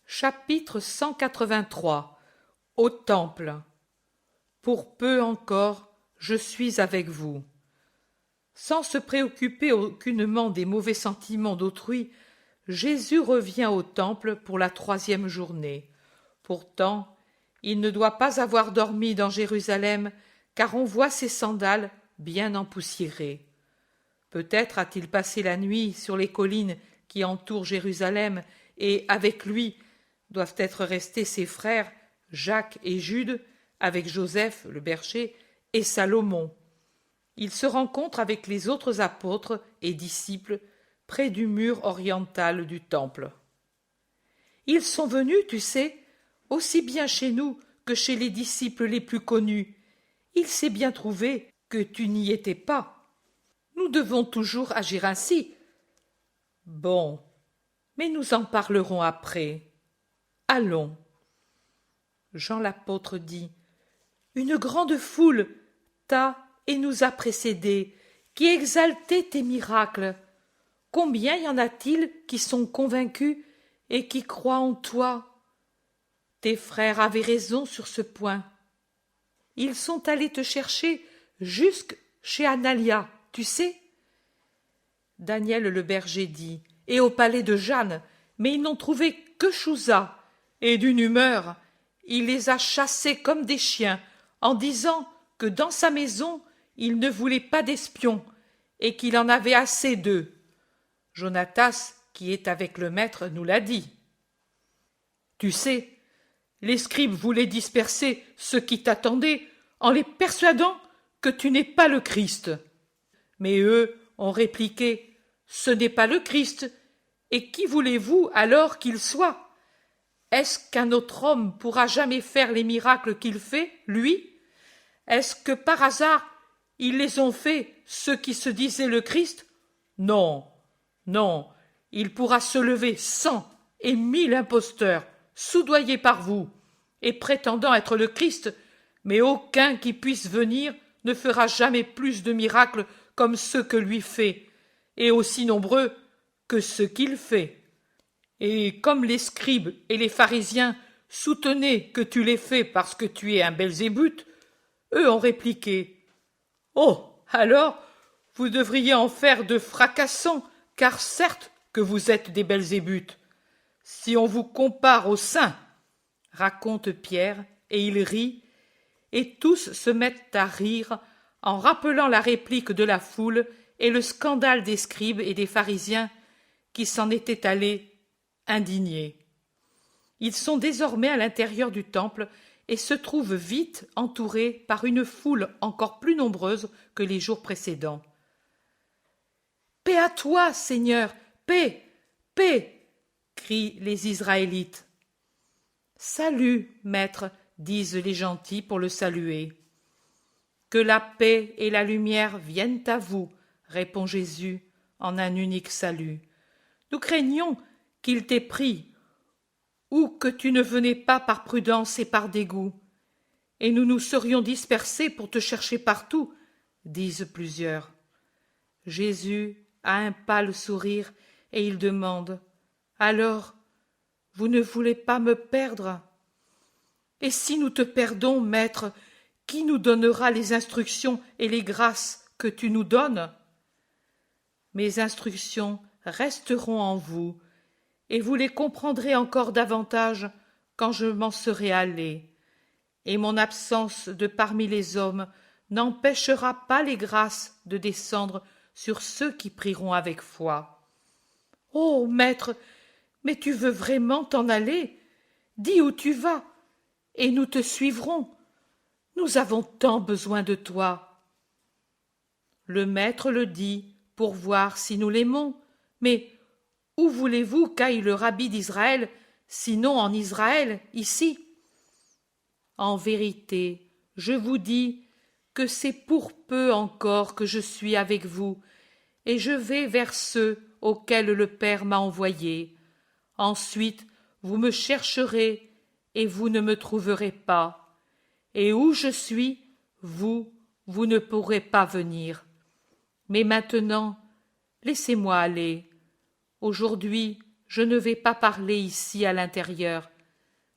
Chapitre 183. Au Temple. Pour peu encore, je suis avec vous. Sans se préoccuper aucunement des mauvais sentiments d'autrui, Jésus revient au Temple pour la 3e journée. Pourtant, il ne doit pas avoir dormi dans Jérusalem, car on voit ses sandales bien empoussiérées. Peut-être a-t-il passé la nuit sur les collines qui entourent Jérusalem, et avec lui doivent être restés ses frères Jacques et Jude, avec Joseph le berger et Salomon. Il se rencontre avec les autres apôtres et disciples près du mur oriental du temple. Ils sont venus, tu sais, aussi bien chez nous que chez les disciples les plus connus. Il s'est bien trouvé que tu n'y étais pas. Nous devons toujours agir ainsi. Bon, mais nous en parlerons après. Allons. Jean l'apôtre dit: Une grande foule t'a et nous a précédés, qui exaltait tes miracles. Combien y en a-t-il qui sont convaincus et qui croient en toi? Tes frères avaient raison sur ce point. Ils sont allés te chercher jusque chez Analia, tu sais. Daniel le berger dit: Et au palais de Jeanne, mais ils n'ont trouvé que Chouza, et d'une humeur, il les a chassés comme des chiens, en disant que dans sa maison il ne voulait pas d'espions, et qu'il en avait assez d'eux. Jonatas, qui est avec le maître, nous l'a dit. Tu sais, les scribes voulaient disperser ceux qui t'attendaient en les persuadant que tu n'es pas le Christ. Mais eux ont répliqué: Ce n'est pas le Christ, et qui voulez-vous alors qu'il soit? Est-ce qu'un autre homme pourra jamais faire les miracles qu'il fait, lui? Est-ce que par hasard ils les ont faits, ceux qui se disaient le Christ? Non, non, il pourra se lever 100 et 1000 imposteurs, soudoyés par vous, et prétendant être le Christ, mais aucun qui puisse venir ne fera jamais plus de miracles comme ceux que lui fait, et aussi nombreux que ceux qu'il fait. Et comme les scribes et les pharisiens soutenaient que tu les fais parce que tu es un Belzébuth, eux ont répliqué: Oh, alors, vous devriez en faire de fracassants, car certes que vous êtes des Belzébuth. Si on vous compare aux saints, raconte Pierre, et il rit, et tous se mettent à rire en rappelant la réplique de la foule et le scandale des scribes et des pharisiens qui s'en étaient allés indignés. Ils sont désormais à l'intérieur du temple et se trouvent vite entourés par une foule encore plus nombreuse que les jours précédents. « Paix à toi, Seigneur, paix, paix !» crient les Israélites. « Salut, maître !» disent les gentils pour le saluer. « Que la paix et la lumière viennent à vous !» répond Jésus en un unique salut. « Nous craignons qu'il t'ait pris, ou que tu ne venais pas par prudence et par dégoût, et nous nous serions dispersés pour te chercher partout, disent plusieurs. Jésus a un pâle sourire et il demande: Alors, vous ne voulez pas me perdre? Et si nous te perdons, maître, qui nous donnera les instructions et les grâces que tu nous donnes? Mes instructions resteront en vous, et vous les comprendrez encore davantage quand je m'en serai allé, et mon absence de parmi les hommes n'empêchera pas les grâces de descendre sur ceux qui prieront avec foi. Ô maître, mais tu veux vraiment t'en aller? Dis où tu vas, et nous te suivrons. Nous avons tant besoin de toi. Le maître le dit pour voir si nous l'aimons, mais où voulez-vous qu'aille le rabbi d'Israël, sinon en Israël, ici? En vérité, je vous dis que c'est pour peu encore que je suis avec vous, et je vais vers ceux auxquels le Père m'a envoyé. Ensuite, vous me chercherez, et vous ne me trouverez pas. Et où je suis, vous ne pourrez pas venir. Mais maintenant, laissez-moi aller. Aujourd'hui, je ne vais pas parler ici à l'intérieur.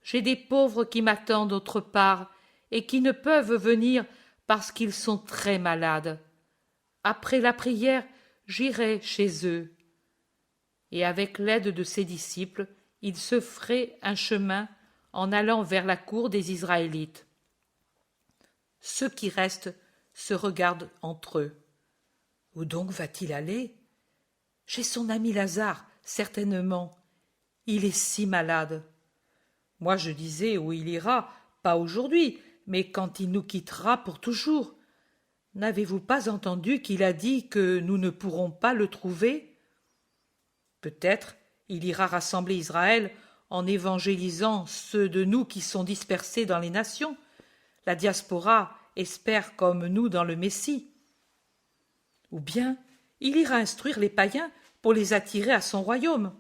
J'ai des pauvres qui m'attendent autre part et qui ne peuvent venir parce qu'ils sont très malades. Après la prière, j'irai chez eux. » Et avec l'aide de ses disciples, il se ferait un chemin en allant vers la cour des Israélites. Ceux qui restent se regardent entre eux. Où donc va-t-il aller? Chez son ami Lazare, certainement. Il est si malade. Moi je disais où il ira, pas aujourd'hui, mais quand il nous quittera pour toujours. N'avez-vous pas entendu qu'il a dit que nous ne pourrons pas le trouver? Peut-être il ira rassembler Israël en évangélisant ceux de nous qui sont dispersés dans les nations. La diaspora espère comme nous dans le Messie. Ou bien il ira instruire les païens pour les attirer à son royaume.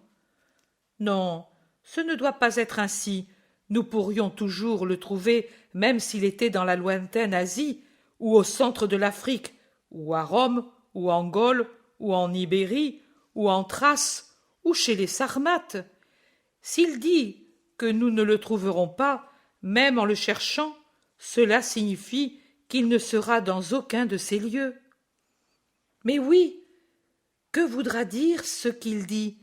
Non, ce ne doit pas être ainsi. Nous pourrions toujours le trouver même s'il était dans la lointaine Asie, ou au centre de l'Afrique, ou à Rome, ou en Gaule, ou en Ibérie, ou en Thrace, ou chez les Sarmates. S'il dit que nous ne le trouverons pas, même en le cherchant, cela signifie qu'il ne sera dans aucun de ces lieux. Mais oui, que voudra dire ce qu'il dit?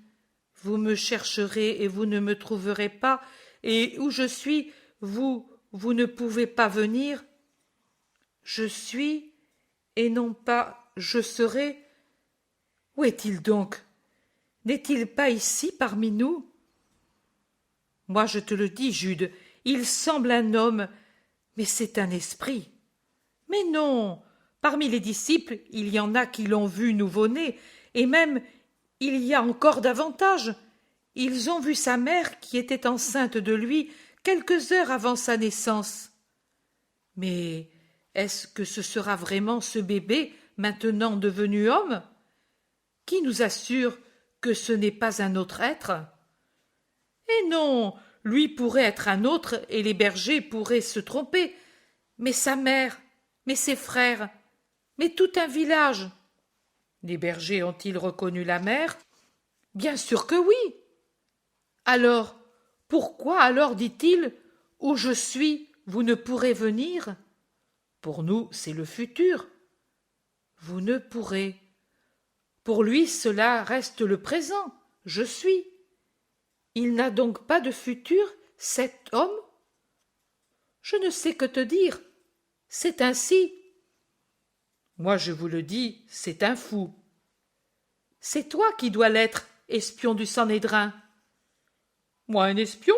Vous me chercherez et vous ne me trouverez pas, et où je suis, vous ne pouvez pas venir. Je suis, et non pas je serai. Où est-il donc? N'est-il pas ici parmi nous? Moi je te le dis, Jude, il semble un homme, mais c'est un esprit. Mais non, parmi les disciples, il y en a qui l'ont vu nouveau-né, et même il y a encore davantage. Ils ont vu sa mère qui était enceinte de lui quelques heures avant sa naissance. Mais est-ce que ce sera vraiment ce bébé maintenant devenu homme? Qui nous assure que ce n'est pas un autre être? Eh non, lui pourrait être un autre et les bergers pourraient se tromper. Mais sa mère, mais ses frères, mais tout un village. Les bergers ont-ils reconnu la mère? Bien sûr que oui. Alors, pourquoi alors dit-il, où je suis, vous ne pourrez venir? Pour nous, c'est le futur. Vous ne pourrez. Pour lui, cela reste le présent. Je suis. Il n'a donc pas de futur, cet homme? Je ne sais que te dire. C'est ainsi. Moi, je vous le dis, c'est un fou. C'est toi qui dois l'être, espion du Sanhédrin. Moi, un espion?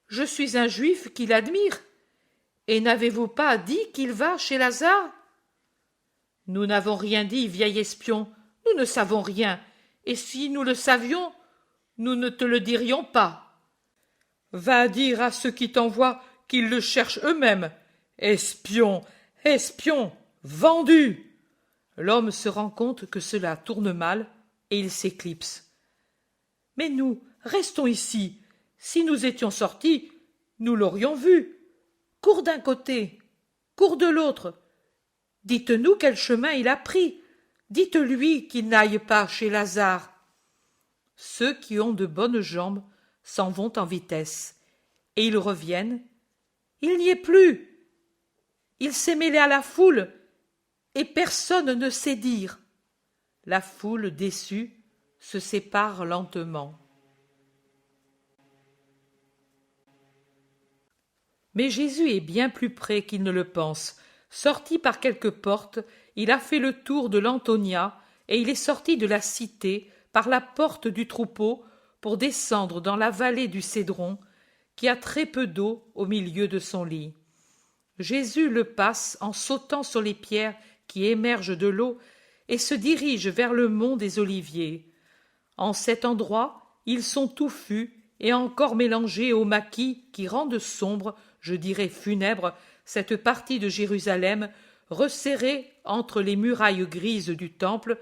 Je suis un juif qui l'admire. Et n'avez-vous pas dit qu'il va chez Lazare? Nous n'avons rien dit, vieil espion. Nous ne savons rien. Et si nous le savions, nous ne te le dirions pas. Va dire à ceux qui t'envoient qu'ils le cherchent eux-mêmes. Espion, espion, vendu! L'homme se rend compte que cela tourne mal et il s'éclipse. Mais nous, restons ici. Si nous étions sortis, nous l'aurions vu. Cours d'un côté, cours de l'autre. Dites-nous quel chemin il a pris. Dites-lui qu'il n'aille pas chez Lazare. Ceux qui ont de bonnes jambes s'en vont en vitesse, et ils reviennent. Il n'y est plus. Il s'est mêlé à la foule, et personne ne sait dire. La foule, déçue, se sépare lentement. Mais Jésus est bien plus près qu'il ne le pense. Sorti par quelques portes, il a fait le tour de l'Antonia, et il est sorti de la cité par la porte du troupeau pour descendre dans la vallée du Cédron, qui a très peu d'eau au milieu de son lit. Jésus le passe en sautant sur les pierres qui émergent de l'eau et se dirige vers le mont des Oliviers. En cet endroit, ils sont touffus et encore mélangés aux maquis qui rendent sombre, je dirais funèbre, cette partie de Jérusalem resserrée entre les murailles grises du temple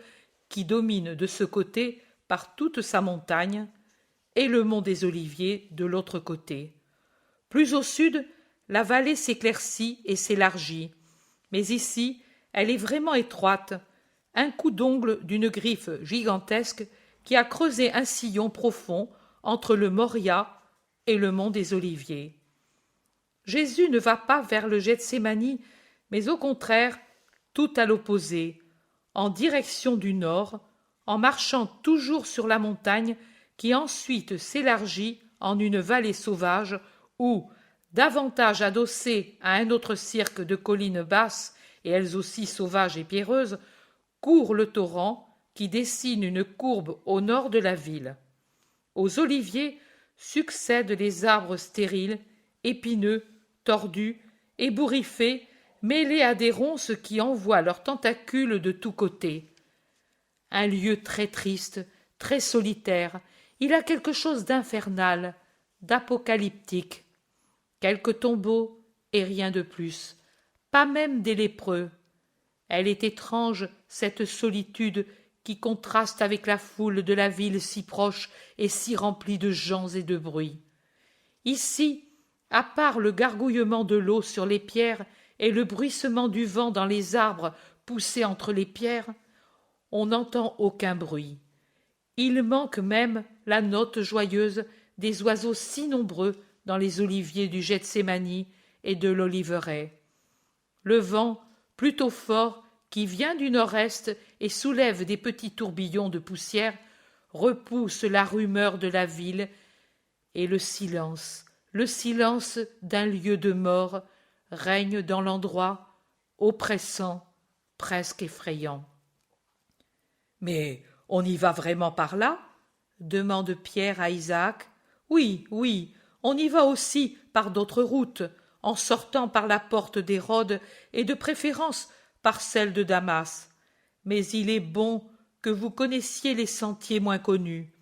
qui domine de ce côté par toute sa montagne et le mont des Oliviers de l'autre côté. Plus au sud, la vallée s'éclaircit et s'élargit, mais ici, elle est vraiment étroite, un coup d'ongle d'une griffe gigantesque qui a creusé un sillon profond entre le Moria et le mont des Oliviers. Jésus ne va pas vers le Gethsémani, mais au contraire, tout à l'opposé, en direction du nord, en marchant toujours sur la montagne qui ensuite s'élargit en une vallée sauvage où, davantage adossée à un autre cirque de collines basses et elles aussi sauvages et pierreuses, court le torrent qui dessine une courbe au nord de la ville. Aux oliviers succèdent les arbres stériles, épineux, tordus, ébouriffés, mêlés à des ronces qui envoient leurs tentacules de tous côtés. Un lieu très triste, très solitaire, il a quelque chose d'infernal, d'apocalyptique. Quelques tombeaux et rien de plus, pas même des lépreux. Elle est étrange, cette solitude qui contraste avec la foule de la ville si proche et si remplie de gens et de bruit. Ici, à part le gargouillement de l'eau sur les pierres et le bruissement du vent dans les arbres poussés entre les pierres, on n'entend aucun bruit. Il manque même la note joyeuse des oiseaux si nombreux dans les oliviers du Gethsémani et de l'oliveraie. Le vent, plutôt fort, qui vient du nord-est et soulève des petits tourbillons de poussière, repousse la rumeur de la ville, et le silence d'un lieu de mort, règne dans l'endroit, oppressant, presque effrayant. Mais on y va vraiment par là? Demande Pierre à Isaac. Oui, oui, on y va aussi par d'autres routes, en sortant par la porte d'Hérode et de préférence par celle de Damas. Mais il est bon que vous connaissiez les sentiers moins connus.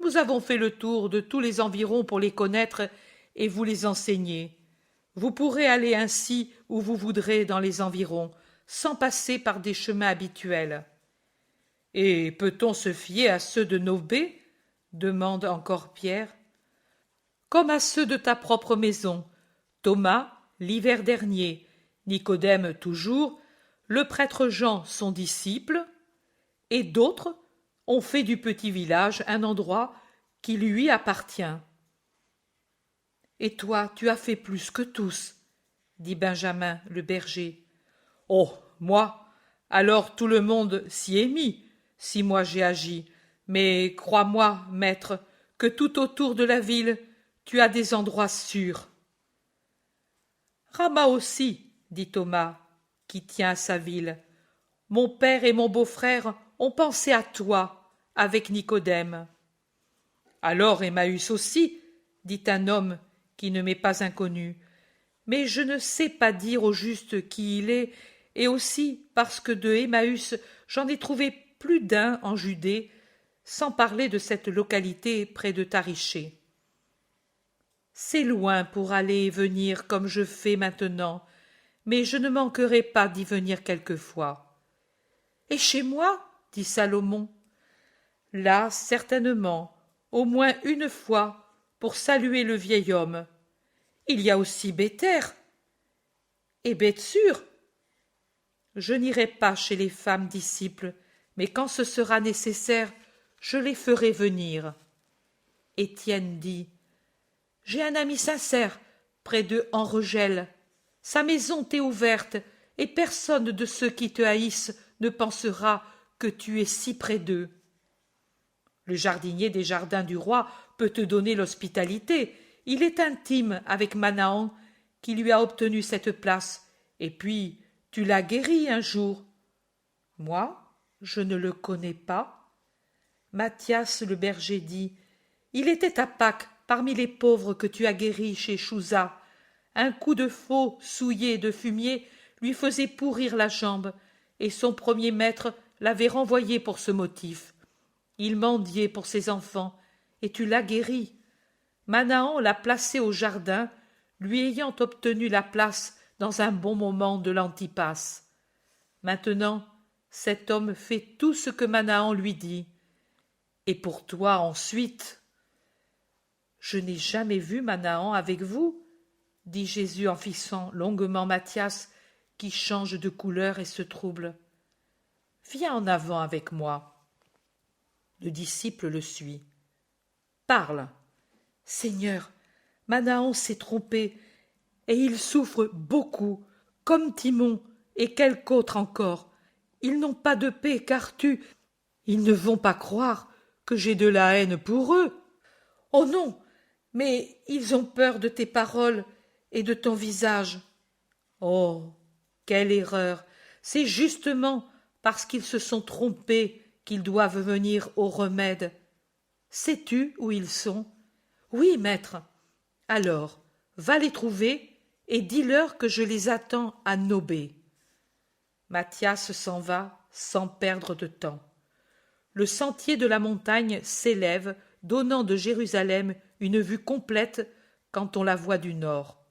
Nous avons fait le tour de tous les environs pour les connaître et vous les enseigner. Vous pourrez aller ainsi où vous voudrez dans les environs, sans passer par des chemins habituels. Et peut-on se fier à ceux de Nobé? Demande encore Pierre. Comme à ceux de ta propre maison. Thomas, l'hiver dernier, Nicodème toujours, le prêtre Jean, son disciple, et d'autres ont fait du petit village un endroit qui lui appartient. Et toi, tu as fait plus que tous, dit Benjamin, le berger. Oh, moi, alors tout le monde s'y est mis, si moi j'ai agi. Mais crois-moi, maître, que tout autour de la ville, tu as des endroits sûrs. Rama aussi, dit Thomas, qui tient à sa ville. Mon père et mon beau-frère ont pensé à toi, avec Nicodème. Alors Emmaüs aussi, dit un homme qui ne m'est pas inconnu. Mais je ne sais pas dire au juste qui il est, et aussi parce que de Emmaüs j'en ai trouvé plus d'un en Judée, sans parler de cette localité près de Tariché. C'est loin pour aller et venir comme je fais maintenant, mais je ne manquerai pas d'y venir quelquefois. Et chez moi? Dit Salomon. Là, certainement, au moins une fois, pour saluer le vieil homme. Il y a aussi Béther. Et Bethsur. Je n'irai pas chez les femmes disciples, mais quand ce sera nécessaire, je les ferai venir. Étienne dit: J'ai un ami sincère près de Enregel. Sa maison t'est ouverte, et personne de ceux qui te haïssent ne pensera que tu es si près d'eux. Le jardinier des jardins du roi peut te donner l'hospitalité. Il est intime avec Manahan, qui lui a obtenu cette place, et puis tu l'as guéri un jour. Moi, je ne le connais pas. Mathias le berger dit: Il était à Pâques parmi les pauvres que tu as guéris chez Chouza. Un coup de faux souillé de fumier lui faisait pourrir la jambe, et son premier maître l'avait renvoyé pour ce motif. Il mendiait pour ses enfants, et tu l'as guéri. Manahan l'a placé au jardin, lui ayant obtenu la place dans un bon moment de l'Antipas. Maintenant, cet homme fait tout ce que Manahan lui dit. Et pour toi ensuite? Je n'ai jamais vu Manahan avec vous, dit Jésus en fixant longuement Mathias, qui change de couleur et se trouble. Viens en avant avec moi. Le disciple le suit. Parle. Seigneur, Manaon s'est trompé, et il souffre beaucoup, comme Timon et quelque autre encore. Ils n'ont pas de paix, car ils ne vont pas croire que j'ai de la haine pour eux. Oh non, mais ils ont peur de tes paroles et de ton visage. Oh, quelle erreur! C'est justement parce qu'ils se sont trompés qu'ils doivent venir au remède. Sais-tu où ils sont? Oui, maître. Alors, va les trouver et dis-leur que je les attends à Nobé. Mathias s'en va sans perdre de temps. Le sentier de la montagne s'élève, donnant de Jérusalem une vue complète quand on la voit du nord.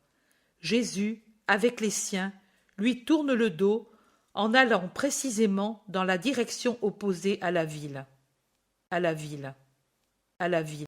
Jésus, avec les siens, lui tourne le dos en allant précisément dans la direction opposée à la ville. À la ville. À la ville.